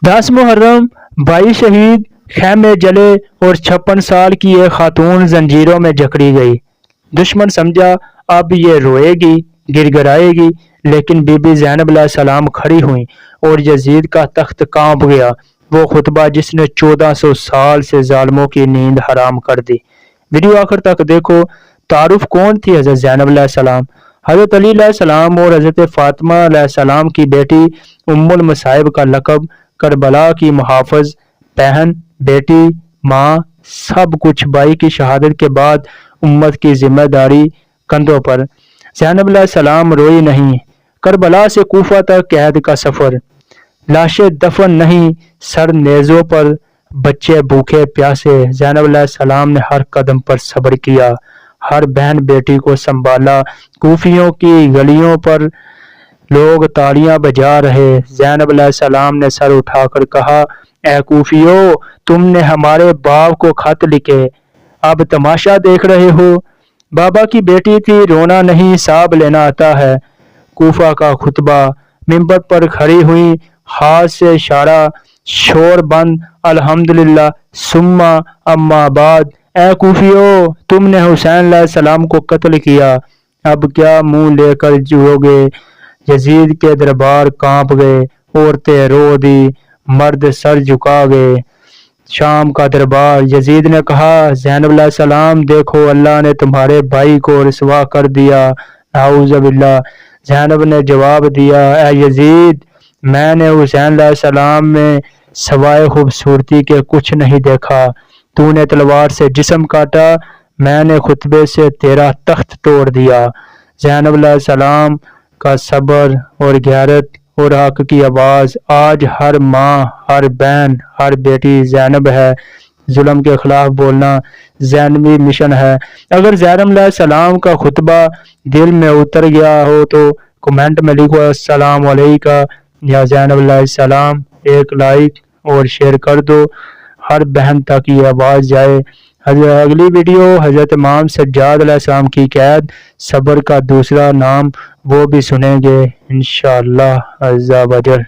10 मुहर्रम भाई शहीद, खेमे जले और 56 साल की एक खातून जंजीरों में जकड़ी गई। दुश्मन समझा अब ये रोएगी, गिड़गिड़ाएगी, लेकिन बीबी ज़ैनब अलैहिस्सलाम खड़ी हुई और यजीद का तख्त कांप गया। वो खुतबा जिसने 1400 साल से जालिमों की नींद हराम कर दी। वीडियो आखिर तक देखो। तारुफ कौन थी हज़रत ज़ैनब अलैहिस्सलाम? हज़रत अली अलैहिस्सलाम और हज़रत फ़ातिमा अलैहिस्सलाम की बेटी, उम्मुल मसाइब का लक़ब, करबला की मुहाफ़िज़, बहन, बेटी, माँ, सब कुछ। भाई की शहादत के बाद उम्मत की जिम्मेदारी कंधों पर। ज़ैनब अलैहिस्सलाम रोई नहीं। करबला से कूफा तक कैद का सफ़र, लाशें दफन नहीं, सर नेज़ों पर, बच्चे भूखे प्यासे। ज़ैनब अलैहिस्सलाम ने हर कदम पर सब्र किया, हर बहन बेटी को संभाला। कूफियों की गलियों पर लोग तालियां बजा रहे। ज़ैनब अलैहिस्सलाम ने सर उठाकर कहा, ए कूफियों, तुमने हमारे बाप को खत लिखे, अब तमाशा देख रहे हो। बाबा की बेटी थी, रोना नहीं हिसाब लेना आता है। कूफा का खुतबा, मिंबर पर खड़ी हुई, हाथ से इशारा, शोर बंद, अल्हम्दुलिल्लाह सुम्मा अम्मा बाद। ए कूफियों, तुमने हुसैन अलैहिस्सलाम को कत्ल किया, अब क्या मुंह लेकर जियोगे? यजीद के दरबार कांप गए, औरतें रो दी, मर्द सर झुका गए। शाम का दरबार, यजीद ने कहा, ज़ैनब अलैहिस्सलाम देखो, अल्लाह ने तुम्हारे भाई को रुसवा कर दिया, नाउज़ुबिल्लाह। ज़ैनब ने जवाब दिया, ए यजीद, मैंने हुसैन अलैहिस्सलाम में सवाए खूबसूरती के कुछ नहीं देखा। तूने तलवार से जिस्म काटा, मैंने खुतबे से तेरा तख्त तोड़ दिया। ज़ैनब अलैहिस्सलाम का सब्र और गैरत और हक की आवाज़ आज हर माँ, हर बहन, हर बेटी ज़ैनब है। जुल्म के खिलाफ बोलना ज़ैनबी मिशन है। अगर ज़ैनब अलैहिस्सलाम का खुतबा दिल में उतर गया हो तो कमेंट में लिखो अस्सलाम वालेका या ज़ैनब अलैहिस्सलाम। एक लाइक और शेयर कर दो, हर बहन तक ये आवाज़ जाए। अगली वीडियो हज़रत इमाम सज्जाद अलैहिस्सलाम की कैद, सब्र का दूसरा नाम, वो भी सुनेंगे इंशाअल्लाह अज़्ज़ा वजल।